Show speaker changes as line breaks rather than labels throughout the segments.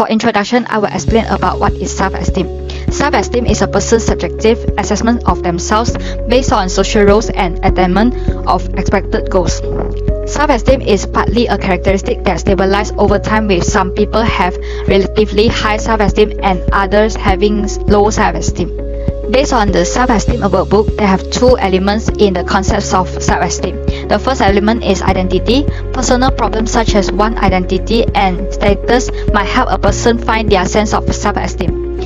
For introduction, I will explain about what is self-esteem. Self-esteem is a person's subjective assessment of themselves based on social roles and attainment of expected goals. Self-esteem is partly a characteristic that stabilizes over time, with some people have relatively high self-esteem and others having low self-esteem. Based on the Self-Esteem Workbook, there have two elements in the concepts of self-esteem. The first element is identity. Personal problems such as one's identity and status might help a person find their sense of self-esteem.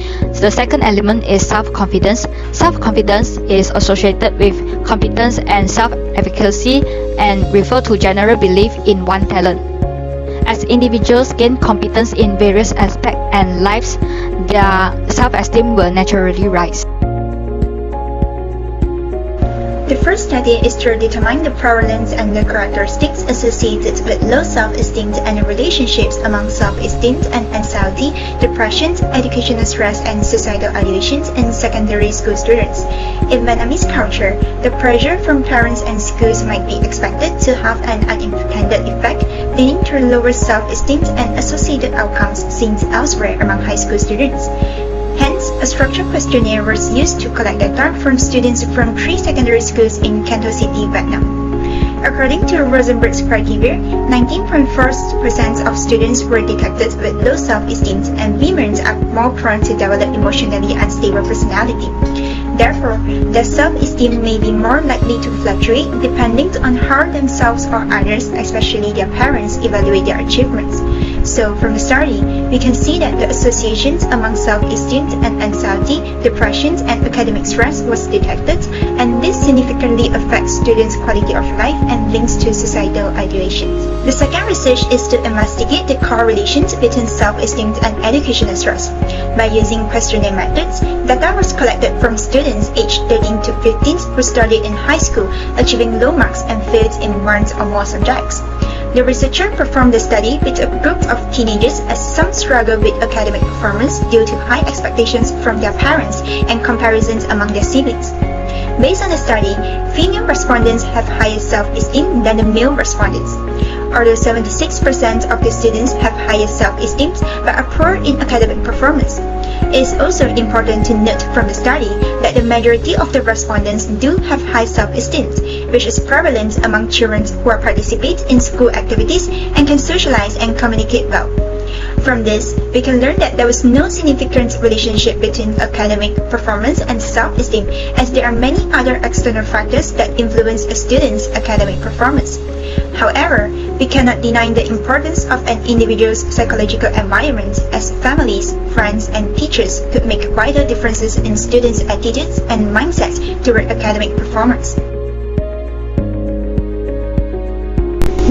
The second element is self-confidence. Self-confidence is associated with competence and self-efficacy and refer to general belief in one's talent. As individuals gain competence in various aspects and lives, their self-esteem will naturally rise.
The first study is to determine the prevalence and the characteristics associated with low self-esteem and relationships among self-esteem and anxiety, depression, educational stress, and suicidal ideations in secondary school students. In Vietnamese culture, the pressure from parents and schools might be expected to have an unintended effect, leading to lower self-esteem and associated outcomes seen elsewhere among high school students. Hence, a structured questionnaire was used to collect data from students from 3 secondary schools in Canton City, Vietnam. According to Rosenberg's criteria, 19.4% of students were detected with low self-esteem, and women are more prone to develop emotionally unstable personality. Therefore, their self-esteem may be more likely to fluctuate depending on how themselves or others, especially their parents, evaluate their achievements. So, from the study, we can see that the associations among self-esteem and anxiety, depression, and academic stress was detected, and this significantly affects students' quality of life and links to suicidal ideations. The second research is to investigate the correlations between self-esteem and educational stress. By using questionnaire methods, data was collected from students aged 13 to 15 who studied in high school, achieving low marks and failed in one or more subjects. The researcher performed the study with a group of teenagers, as some struggle with academic performance due to high expectations from their parents and comparisons among their siblings. Based on the study, female respondents have higher self-esteem than the male respondents. Although 76% of the students have higher self-esteem but are poor in academic performance. It is also important to note from the study that the majority of the respondents do have high self-esteem, which is prevalent among children who participate in school activities and can socialize and communicate well. From this, we can learn that there was no significant relationship between academic performance and self-esteem, as there are many other external factors that influence a student's academic performance. However, we cannot deny the importance of an individual's psychological environment, as families, friends, and teachers could make vital differences in students' attitudes and mindsets toward academic performance.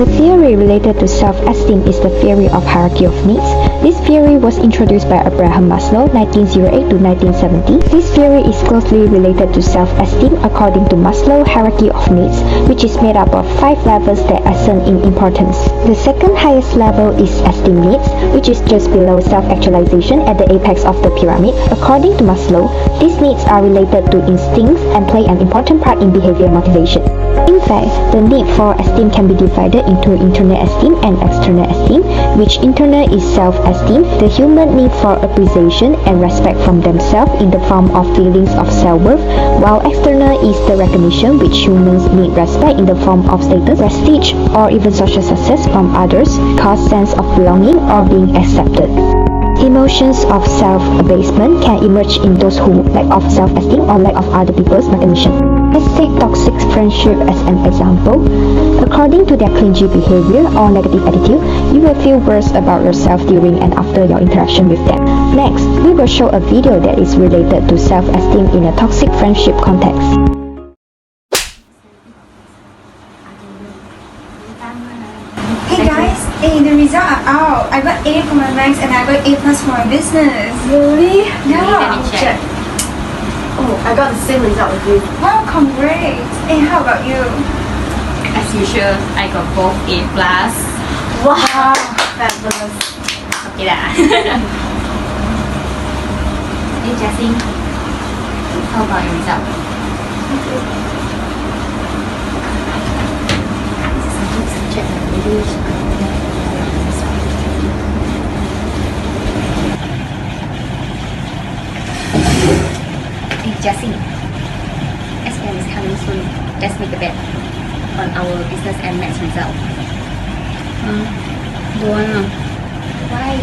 The theory related to self-esteem is the theory of hierarchy of needs. This theory was introduced by Abraham Maslow, 1908 to 1970. This theory is closely related to self-esteem according to Maslow's hierarchy of needs, which is made up of 5 levels that ascend in importance. The second highest level is esteem needs, which is just below self-actualization at the apex of the pyramid. According to Maslow, these needs are related to instincts and play an important part in behavior motivation. In fact, the need for esteem can be divided into internal esteem and external esteem, which internal is self-esteem, the human need for appreciation and respect from themselves in the form of feelings of self-worth, while external is the recognition which humans need respect in the form of status, prestige, or even social success from others, cause sense of belonging or being accepted. Emotions of self-abasement can emerge in those who lack of self-esteem or lack of other people's recognition. Let's take toxic friendship as an example. According to their clingy behavior or negative attitude, you will feel worse about yourself during and after your interaction with them. Next, we will show a video that is related to self-esteem in a toxic friendship context.
Hey guys, the results are out. I got A for my maths and I got A+ for my business.
Really?
Yeah.
Let me check. Oh, I got the same result as you.
Wow, congrats. How about you?
As usual, I got both A+.
Wow, fabulous.
Okay lah. Hey Jessie, how about your result?
Don't wanna.
Why?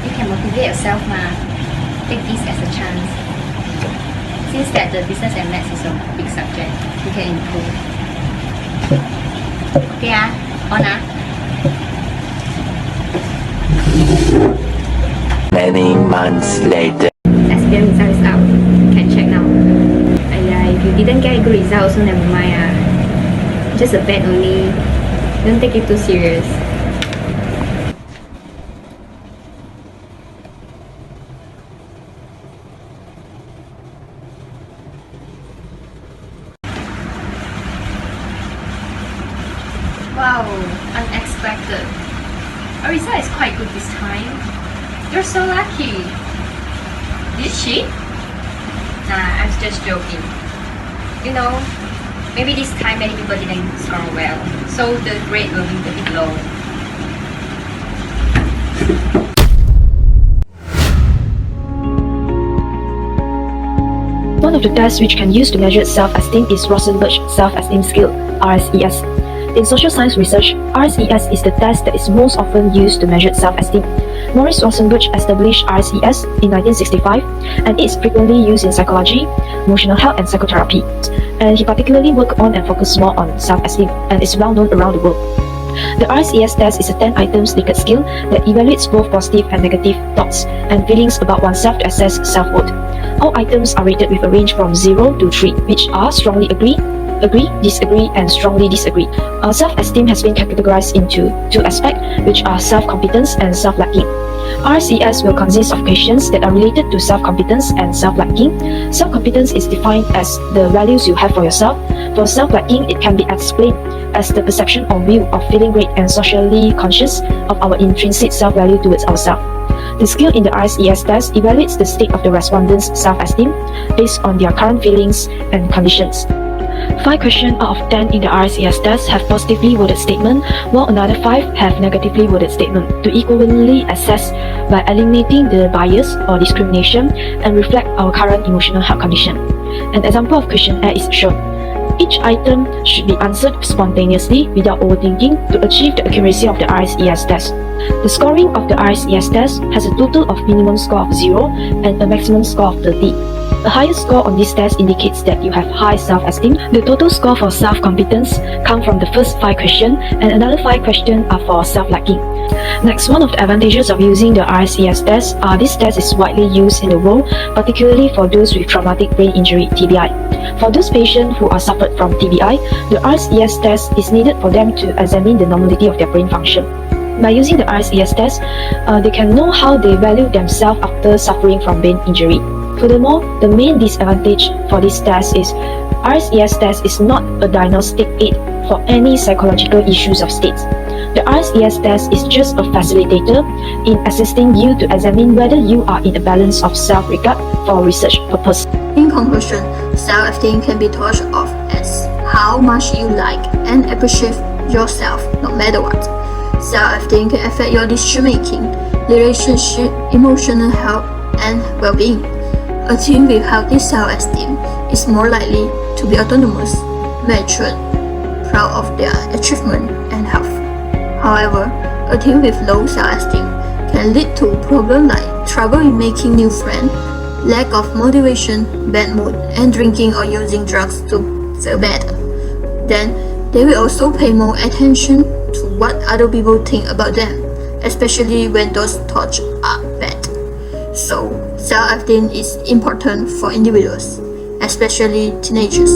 You can motivate yourself ma. Take this as a chance. Since that the business and maths is a big subject, you can improve. Okay on
Many months later.
SPM result is out. Can check now. If you didn't get a good result, also never mind Just a bad only. Don't take it too serious. Wow, unexpected. Our result is quite good this time. You're so lucky. Did she? Nah, I was just joking. You know, maybe this time many people didn't score well, so the grade will be a bit low.
One of the tests which can use to measure self-esteem is Rosenberg's self-esteem scale, RSES. In social science research, RSES is the test that is most often used to measure self-esteem. Maurice Rosenberg established RSES in 1965, and it is frequently used in psychology, emotional health, and psychotherapy. And he particularly worked on and focused more on self-esteem, and is well known around the world. The RSES test is a 10-item Likert scale that evaluates both positive and negative thoughts and feelings about oneself to assess self-worth. All items are rated with a range from 0 to 3, which are strongly agree, disagree, and strongly disagree. Self-esteem has been categorized into two aspects, which are self-competence and self-liking. RSES will consist of questions that are related to self-competence and self-liking. Self-competence is defined as the values you have for yourself. For self-liking, it can be explained as the perception or view of feeling great and socially conscious of our intrinsic self-value towards ourselves. The scale in the RSES test evaluates the state of the respondent's self-esteem based on their current feelings and conditions. 5 questions out of 10 in the RSES test have positively worded statement, while another 5 have negatively worded statement, to equivalently assess by eliminating the bias or discrimination and reflect our current emotional health condition. An example of question A is shown. Each item should be answered spontaneously without overthinking to achieve the accuracy of the RSES test. The scoring of the RSES test has a total of minimum score of 0 and a maximum score of 30. A higher score on this test indicates that you have high self-esteem. The total score for self-competence comes from the first 5 questions, and another 5 questions are for self-liking. Next, one of the advantages of using the RSES test are this test is widely used in the world, particularly for those with traumatic brain injury (TBI). For those patients who are suffered from TBI, the RSES test is needed for them to examine the normality of their brain function. By using the RSES test, they can know how they value themselves after suffering from brain injury. Furthermore, the main disadvantage for this test is RSES test is not a diagnostic aid for any psychological issues of states. The RSES test is just a facilitator in assisting you to examine whether you are in a balance of self-regard for research purpose.
In conclusion, self-esteem can be thought of as how much you like and appreciate yourself no matter what. Self-esteem can affect your decision-making, relationship, emotional health, and well-being. A team with healthy self-esteem is more likely to be autonomous, mature, proud of their achievement, and health. However, a team with low self-esteem can lead to problems like trouble in making new friends, lack of motivation, bad mood, and drinking or using drugs to feel better. Then, they will also pay more attention to what other people think about them, especially when those thoughts are bad. So, self-esteem is important for individuals, especially teenagers.